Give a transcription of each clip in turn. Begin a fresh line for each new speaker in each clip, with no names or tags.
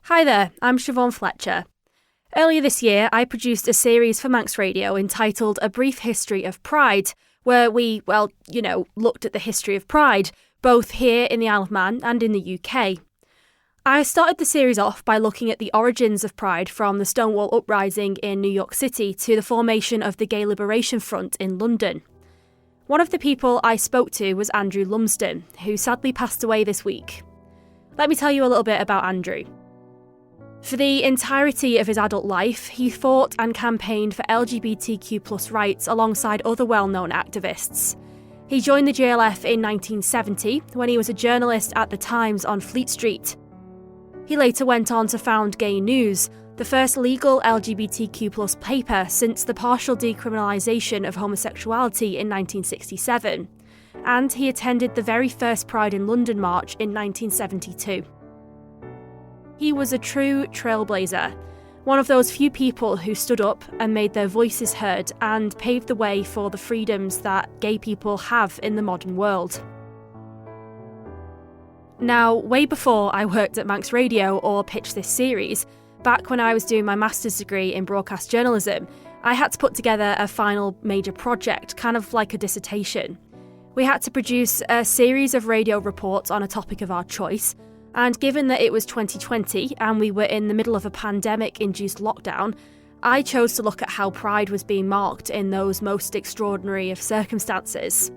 Hi there, I'm Siobhán Fletcher. Earlier this year, I produced a series for Manx Radio entitled A Brief History of Pride, where we, looked at the history of Pride, both here in the Isle of Man and in the UK. I started the series off by looking at the origins of Pride from the Stonewall Uprising in New York City to the formation of the Gay Liberation Front in London. One of the people I spoke to was Andrew Lumsden, who sadly passed away this week. Let me tell you a little bit about Andrew. For the entirety of his adult life, he fought and campaigned for LGBTQ+ rights alongside other well-known activists. He joined the GLF in 1970 when he was a journalist at The Times on Fleet Street. He later went on to found Gay News, the first legal LGBTQ+ paper since the partial decriminalisation of homosexuality in 1967, and he attended the very first Pride in London march in 1972. He was a true trailblazer, one of those few people who stood up and made their voices heard and paved the way for the freedoms that gay people have in the modern world. Now, way before I worked at Manx Radio or pitched this series, back when I was doing my master's degree in broadcast journalism, I had to put together a final major project, kind of like a dissertation. We had to produce a series of radio reports on a topic of our choice. And given that it was 2020 and we were in the middle of a pandemic-induced lockdown, I chose to look at how Pride was being marked in those most extraordinary of circumstances.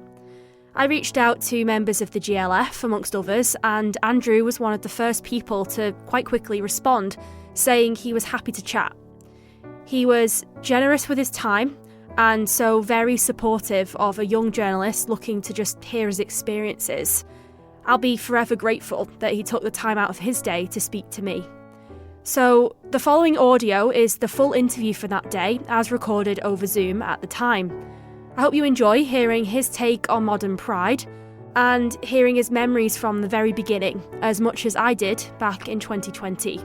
I reached out to members of the GLF, amongst others, and Andrew was one of the first people to quite quickly respond, saying he was happy to chat. He was generous with his time and so very supportive of a young journalist looking to just hear his experiences. I'll be forever grateful that he took the time out of his day to speak to me. So, the following audio is the full interview for that day, as recorded over Zoom at the time. I hope you enjoy hearing his take on modern Pride and hearing his memories from the very beginning, as much as I did back in 2020.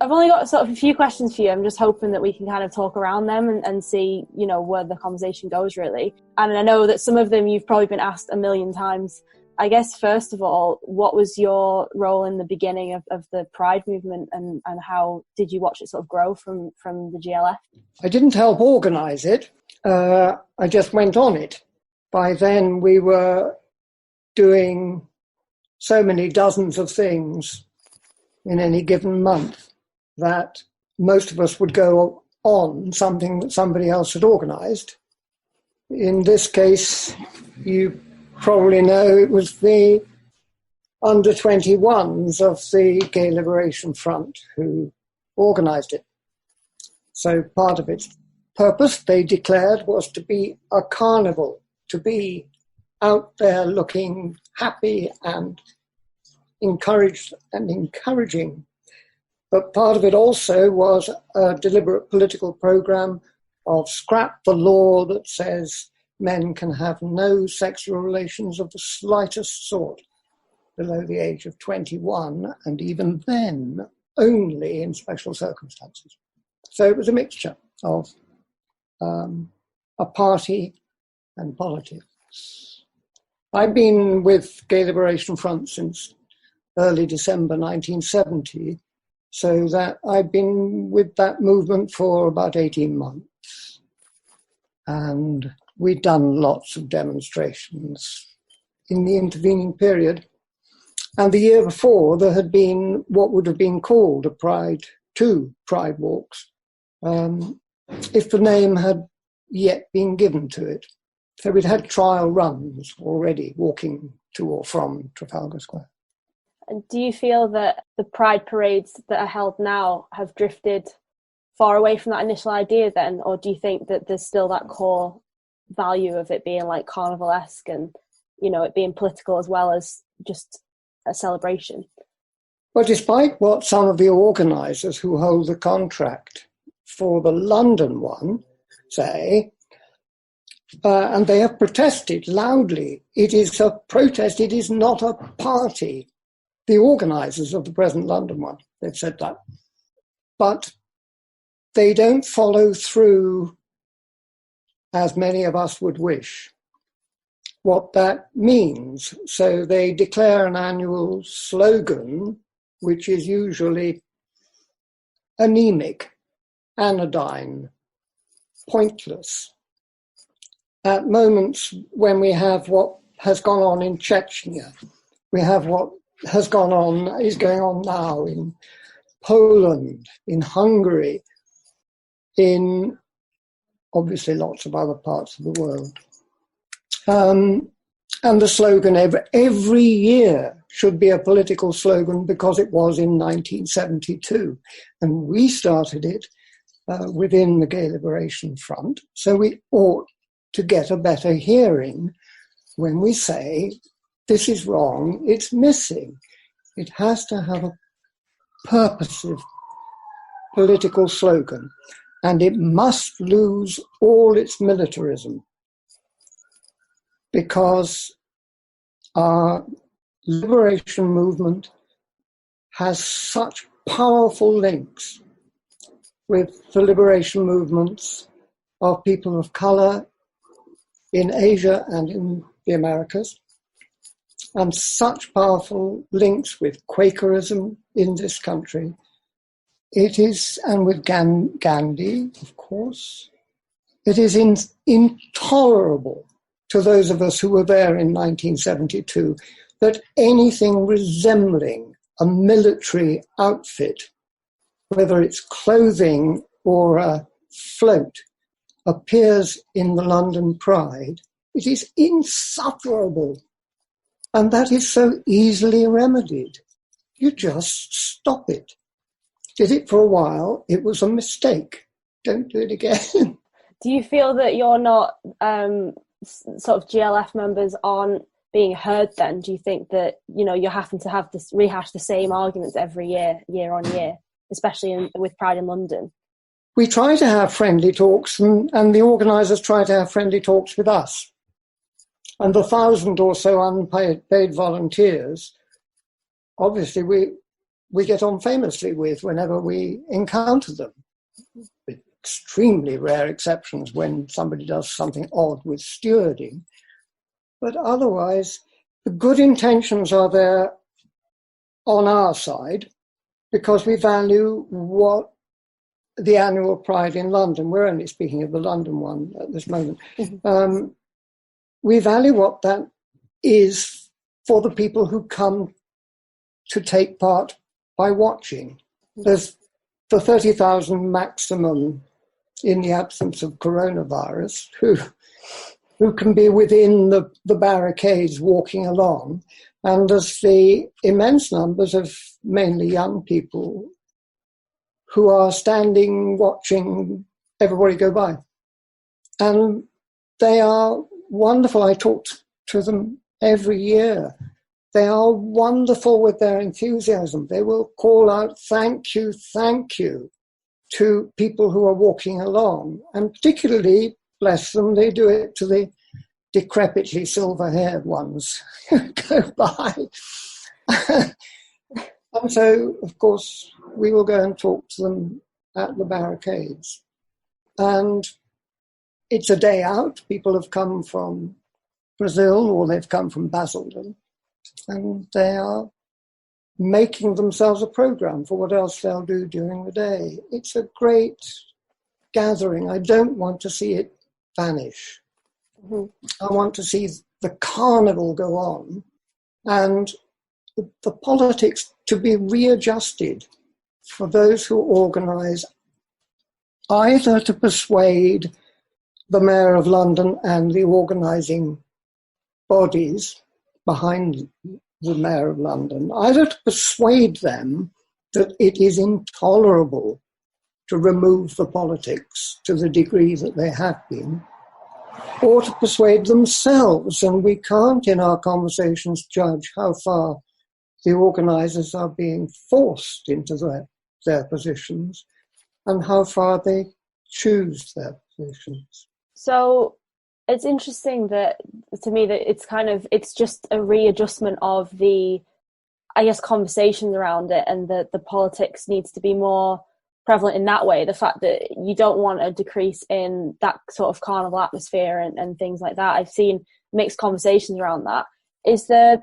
I've only got sort of a few questions for you. I'm just hoping that we can kind of talk around them and see, where the conversation goes, really. And I know that some of them you've probably been asked a million times. I guess, first of all, what was your role in the beginning of the Pride movement and how did you watch it sort of grow from the GLF?
I didn't help organise it. I just went on it. By then we were doing so many dozens of things in any given month that most of us would go on something that somebody else had organised. In this case, you probably know it was the under-21s of the Gay Liberation Front who organised it. So part of its purpose, they declared, was to be a carnival, to be out there looking happy and encouraged and encouraging. But part of it also was a deliberate political programme of scrap the law that says men can have no sexual relations of the slightest sort below the age of 21, and even then only in special circumstances. So it was a mixture of a party and politics. I've been with Gay Liberation Front since early December 1970, so that I've been with that movement for about 18 months. And we'd done lots of demonstrations in the intervening period. And the year before, there had been what would have been called two Pride walks, if the name had yet been given to it. So we'd had trial runs already, walking to or from Trafalgar Square.
And do you feel that the Pride parades that are held now have drifted far away from that initial idea then? Or do you think that there's still that core value of it being like carnivalesque and, it being political as well as just a celebration?
Well, despite what some of the organisers who hold the contract for the London one say, and they have protested loudly, it is a protest, it is not a party. The organisers of the present London one, they've said that. But they don't follow through as many of us would wish, what that means. So they declare an annual slogan, which is usually anemic, anodyne, pointless. At moments when we have what has gone on in Chechnya, we have what is going on now in Poland, in Hungary, in obviously lots of other parts of the world. And the slogan every year should be a political slogan because it was in 1972. And we started it within the Gay Liberation Front. So we ought to get a better hearing when we say, this is wrong, it's missing. It has to have a purposive political slogan, and it must lose all its militarism, because our liberation movement has such powerful links with the liberation movements of people of color in Asia and in the Americas, and such powerful links with Quakerism in this country. It is, and with Gandhi, of course, it is intolerable to those of us who were there in 1972 that anything resembling a military outfit, whether it's clothing or a float, appears in the London Pride. It is insufferable. And that is so easily remedied. You just stop it. Did it for a while, it was a mistake. Don't do it again.
Do you feel that you're not, sort of GLF members aren't being heard then? Do you think that, you're having to have this rehash the same arguments every year, year on year, especially with Pride in London?
We try to have friendly talks, and the organisers try to have friendly talks with us. And the 1,000 or so unpaid volunteers, obviously we get on famously with whenever we encounter them. With extremely rare exceptions when somebody does something odd with stewarding. But otherwise, the good intentions are there on our side because we value what the annual Pride in London, we're only speaking of the London one at this moment, we value what that is for the people who come to take part by watching. There's the 30,000 maximum in the absence of coronavirus who can be within the barricades walking along. And there's the immense numbers of mainly young people who are standing watching everybody go by. And they are wonderful. I talk to them every year. They are wonderful with their enthusiasm. They will call out, thank you, to people who are walking along. And particularly, bless them, they do it to the decrepitly silver-haired ones who go by. And so, of course, we will go and talk to them at the barricades. And it's a day out. People have come from Brazil or they've come from Basildon, and they are making themselves a program for what else they'll do during the day. It's a great gathering. I don't want to see it vanish. Mm-hmm. I want to see the carnival go on and the politics to be readjusted for those who organise, either to persuade the Mayor of London and the organising bodies behind the Mayor of London, either to persuade them that it is intolerable to remove the politics to the degree that they have been, or to persuade themselves. And we can't in our conversations judge how far the organisers are being forced into their positions and how far they choose their positions.
So it's interesting that, to me, that it's just a readjustment of the, I guess, conversations around it, and that the politics needs to be more prevalent in that way, the fact that you don't want a decrease in that sort of carnival atmosphere and things like that. I've seen mixed conversations around that. Is there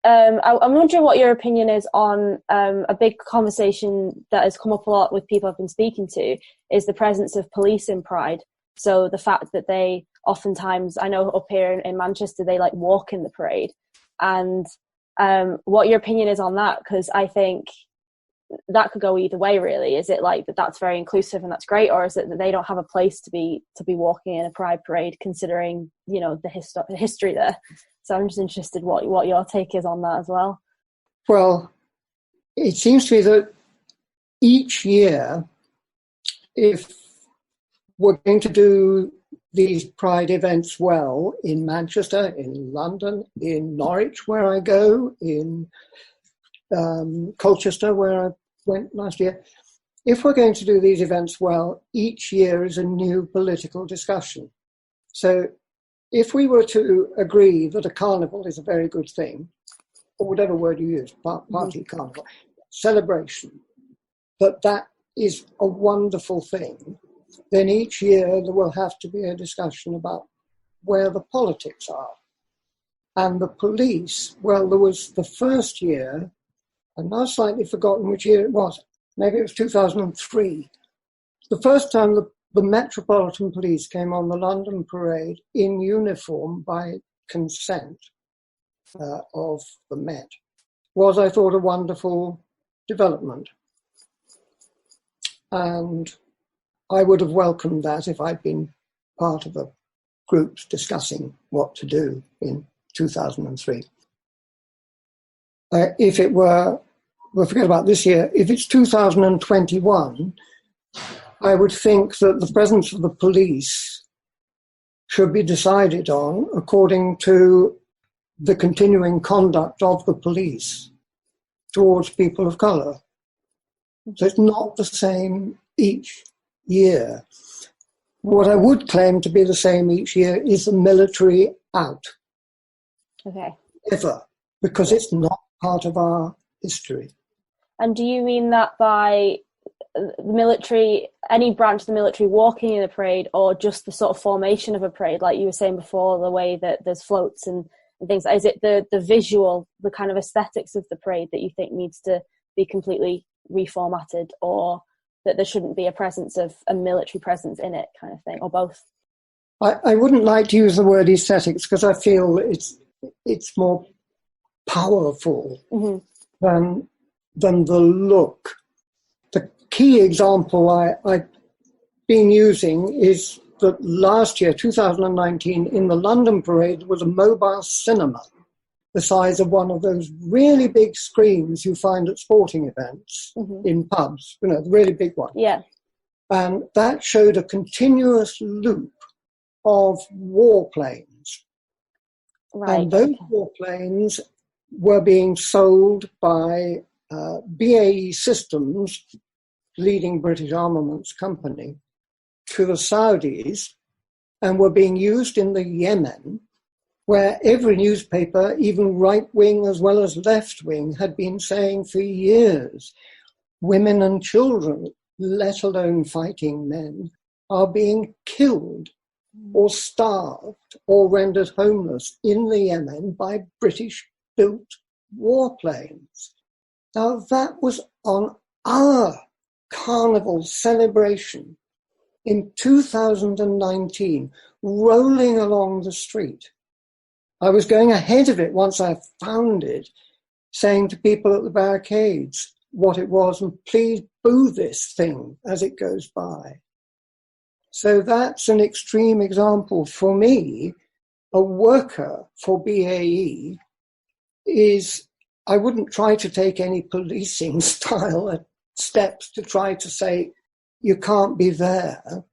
I'm wondering what your opinion is on a big conversation that has come up a lot with people I've been speaking to, is the presence of police in Pride. So the fact that they oftentimes, I know up here in Manchester, they like walk in the parade, and what your opinion is on that, because I think that could go either way really. Is it like that's very inclusive and that's great, or is it that they don't have a place to be walking in a Pride parade, considering, you know, the history there? So I'm just interested what your take is on that as well.
Well, it seems to me that each year, if we're going to do these Pride events well in Manchester, in London, in Norwich, where I go, in Colchester, where I went last year, if we're going to do these events well, each year is a new political discussion. So if we were to agree that a carnival is a very good thing, or whatever word you use, party, carnival, celebration, that is a wonderful thing, then each year there will have to be a discussion about where the politics are. And the police, well, there was the first year, I've now slightly forgotten which year it was, maybe it was 2003, the first time the Metropolitan Police came on the London Parade in uniform by consent of the Met, was, I thought, a wonderful development. And I would have welcomed that if I'd been part of a group discussing what to do in 2003. If it were, well, forget about this year, if it's 2021, I would think that the presence of the police should be decided on according to the continuing conduct of the police towards people of colour. So it's not the same each year. What I would claim to be the same each year is the military out.
Okay.
Ever, because it's not part of our history.
And do you mean that by the military, any branch of the military walking in a parade, or just the sort of formation of a parade, like you were saying before, the way that there's floats and things? Is it the visual, the kind of aesthetics of the parade that you think needs to be completely reformatted, or that there shouldn't be a presence of a military presence in it, kind of thing, or both?
I wouldn't like to use the word aesthetics because I feel it's more powerful than the look. The key example I've been using is that last year, 2019, in the London Parade was a mobile cinema the size of one of those really big screens you find at sporting events in pubs, you know, the really big one.
Yeah.
And that showed a continuous loop of warplanes.
Right.
And those warplanes were being sold by BAE Systems, leading British armaments company, to the Saudis, and were being used in the Yemen, where every newspaper, even right-wing as well as left-wing, had been saying for years, women and children, let alone fighting men, are being killed or starved or rendered homeless in the Yemen by British-built warplanes. Now, that was on our carnival celebration in 2019, rolling along the street. I was going ahead of it once I found it, saying to people at the barricades what it was, and please boo this thing as it goes by. So that's an extreme example. For me, a worker for BAE is, I wouldn't try to take any policing style steps to try to say you can't be there,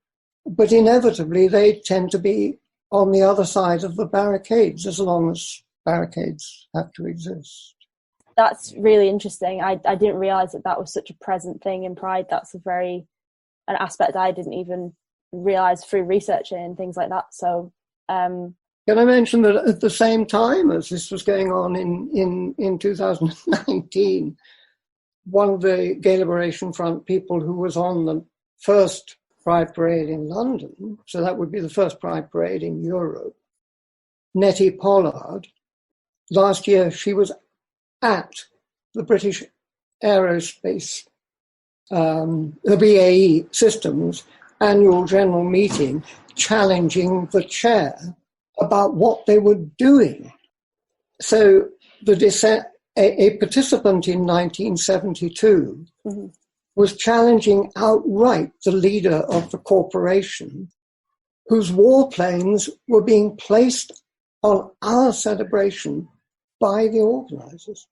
but inevitably they tend to be on the other side of the barricades as long as barricades have to exist.
That's really interesting. I didn't realise that was such a present thing in Pride. That's an aspect I didn't even realise through researching and things like that. So
can I mention that at the same time as this was going on in 2019, one of the Gay Liberation Front people who was on the first Pride Parade in London, so that would be the first Pride Parade in Europe, Nettie Pollard. Last year, she was at the British Aerospace, the BAE Systems annual general meeting, challenging the chair about what they were doing. So a participant in 1972 was challenging outright the leader of the corporation, whose warplanes were being placed on our celebration by the organisers,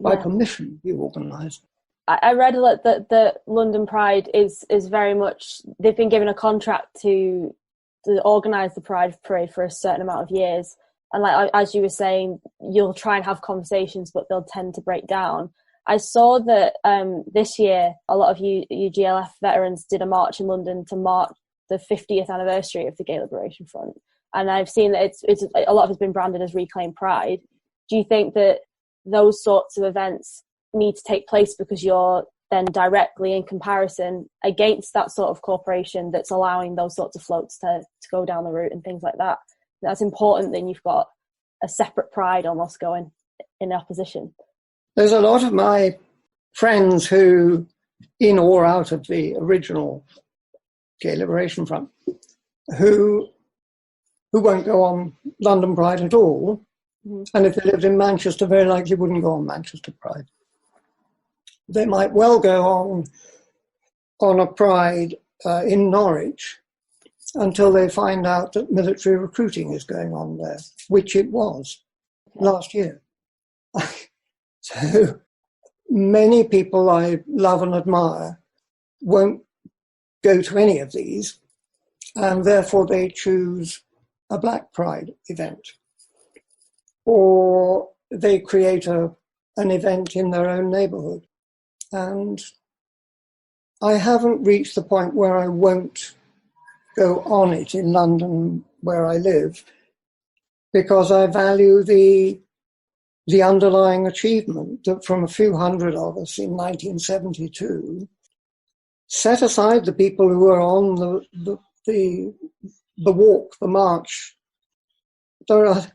by permission, the organisers.
I read that the London Pride is very much, they've been given a contract to organise the Pride Parade for a certain amount of years. And like, as you were saying, you'll try and have conversations, but they'll tend to break down. I saw that this year, a lot of UGLF veterans did a march in London to mark the 50th anniversary of the Gay Liberation Front. And I've seen that it's a lot of it's been branded as Reclaim Pride. Do you think that those sorts of events need to take place because you're then directly in comparison against that sort of corporation that's allowing those sorts of floats to go down the route and things like that? That's important. Then you've got a separate pride almost going in opposition.
There's a lot of my friends who, in or out of the original Gay Liberation Front, who won't go on London Pride at all. And if they lived in Manchester, very likely wouldn't go on Manchester Pride. They might well go on a Pride in Norwich until they find out that military recruiting is going on there, which it was last year. So many people I love and admire won't go to any of these, and therefore they choose a Black Pride event. Or they create an event in their own neighbourhood. And I haven't reached the point where I won't go on it in London, where I live, because I value the underlying achievement that from a few hundred of us in 1972, set aside the people who were on the walk, the march. There are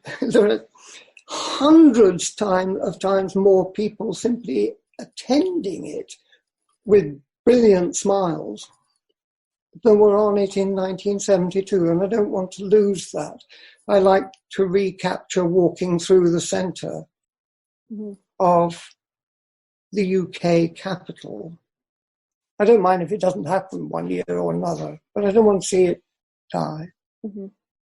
hundreds of times more people simply attending it with brilliant smiles than were on it in 1972, and I don't want to lose that. I like to recapture walking through the centre of the UK capital. I don't mind if it doesn't happen one year or another, but I don't want to see it die.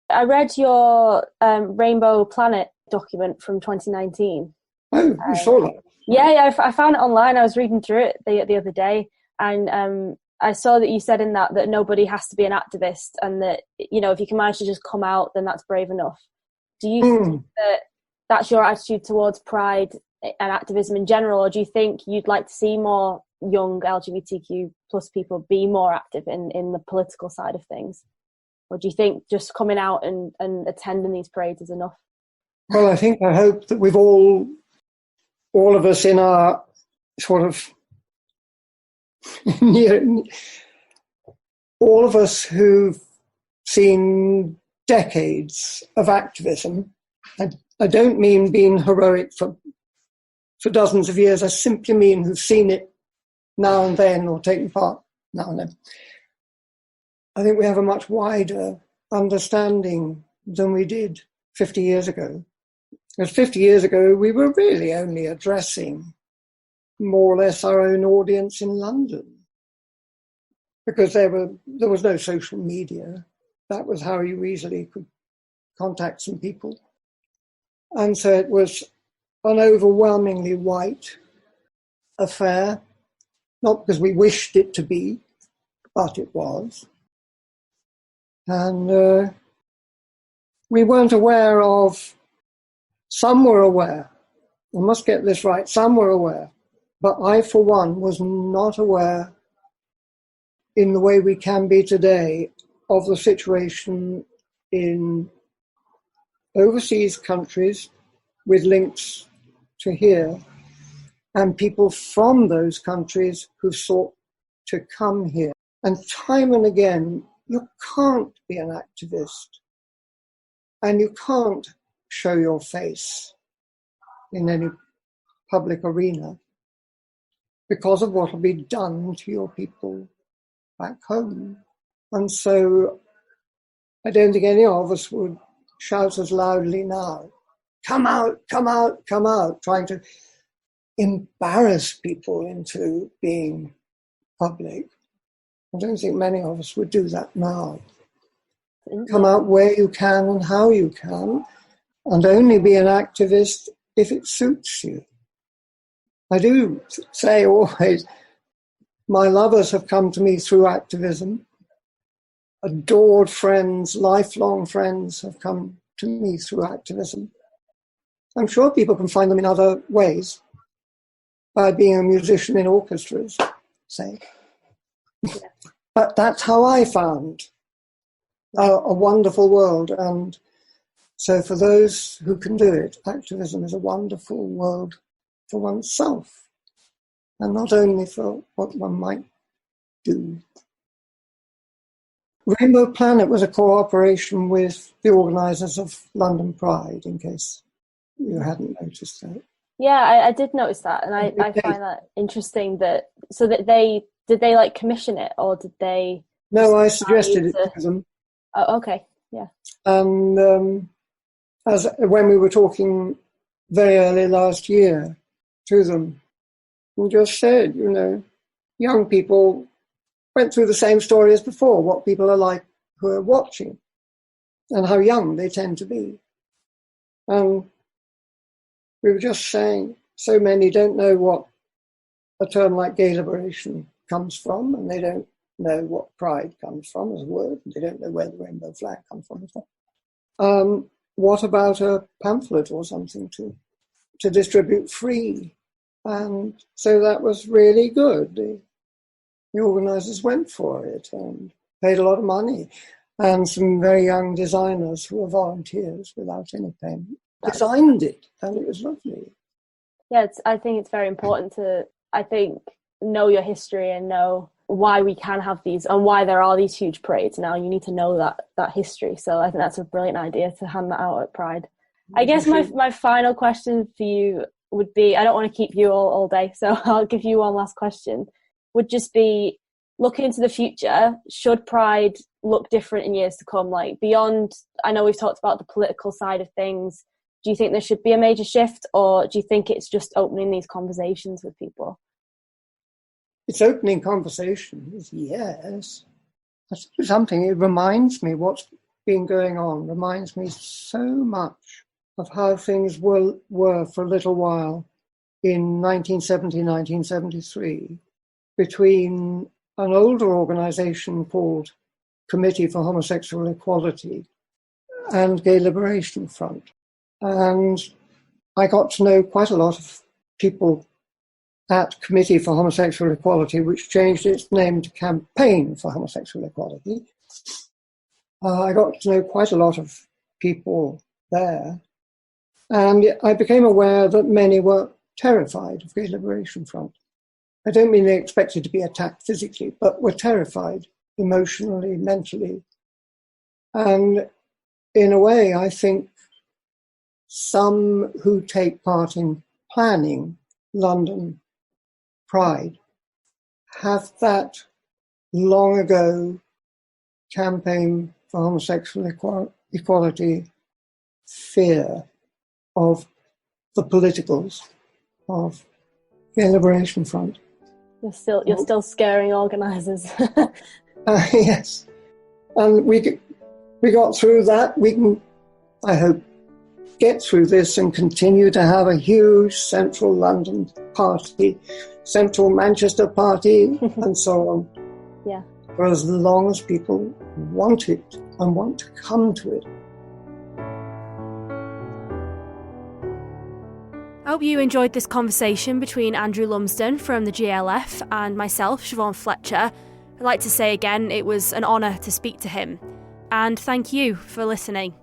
I read your Rainbow Planet document from 2019.
Oh, you saw that?
Yeah, I found it online. I was reading through it the other day, and I saw that you said in that nobody has to be an activist, and that, you know, if you can manage to just come out, then that's brave enough. Do you think that that's your attitude towards pride and activism in general, or do you think you'd like to see more young LGBTQ plus people be more active in the political side of things? Or do you think just coming out and attending these parades is enough?
Well, I hope that we've all of us in our sort of, all of us who've seen decades of activism, I don't mean being heroic for dozens of years, I simply mean who've seen it now and then or taken part now and then. I think we have a much wider understanding than we did 50 years ago. Because 50 years ago, we were really only addressing more or less our own audience in London. Because there was no social media. That was how you easily could contact some people. And so it was an overwhelmingly white affair, not because we wished it to be, but it was. And we weren't aware of, some were aware, I must get this right, some were aware, but I, for one, was not aware in the way we can be today of the situation in overseas countries with links to here, and people from those countries who've sought to come here. And time and again, you can't be an activist and you can't show your face in any public arena because of what will be done to your people back home. And so I don't think any of us would shout as loudly now, come out, come out, come out, trying to embarrass people into being public. I don't think many of us would do that now. Come out where you can and how you can, and only be an activist if it suits you. I do say always, my lovers have come to me through activism. Adored friends, lifelong friends have come to me through activism. I'm sure people can find them in other ways, by being a musician in orchestras, say. Yeah. But that's how I found a wonderful world. And so for those who can do it, activism is a wonderful world for oneself, and not only for what one might do. Rainbow Planet was a cooperation with the organisers of London Pride, in case you hadn't noticed that.
Yeah, I did notice that, and I find that interesting. That did they like commission it, or did they?
No, I suggested it to them.
Oh, okay, yeah.
And as when we were talking very early last year to them, we just said, young people went through the same story as before, what people are like who are watching, and how young they tend to be. And we were just saying, so many don't know what a term like gay liberation comes from, and they don't know what pride comes from as a word, and they don't know where the rainbow flag comes from as well. What about a pamphlet or something to distribute free? And so that was really good. The organisers went for it and paid a lot of money, and some very young designers who were volunteers without any payment designed it, and it was lovely.
Yeah, I think it's very important to, know your history and know why we can have these and why there are these huge parades now. You need to know that history. So I think that's a brilliant idea to hand that out at Pride. I guess my final question for you would be, I don't want to keep you all day, so I'll give you one last question, would just be, looking into the future, should Pride look different in years to come? Like beyond, I know we've talked about the political side of things. Do you think there should be a major shift, or do you think it's just opening these conversations with people?
It's opening conversations, yes. That's something, it reminds me what's been going on, reminds me so much of how things were for a little while in 1970, 1973, between an older organisation called Committee for Homosexual Equality and Gay Liberation Front. And I got to know quite a lot of people at Committee for Homosexual Equality, which changed its name to Campaign for Homosexual Equality. I got to know quite a lot of people there. And I became aware that many were terrified of Gay Liberation Front. I don't mean they expected to be attacked physically, but were terrified emotionally, mentally. And in a way, I think some who take part in planning London Pride have that long ago campaign for homosexual equality fear of the politicals of Gay Liberation Front.
You're still scaring organisers.
Yes, and we got through that. We can, I hope, get through this and continue to have a huge central London party, central Manchester party, and so on.
Yeah.
For as long as people want it and want to come to it.
I hope you enjoyed this conversation between Andrew Lumsden from the GLF and myself, Siobhán Fletcher. I'd like to say again, it was an honour to speak to him. And thank you for listening.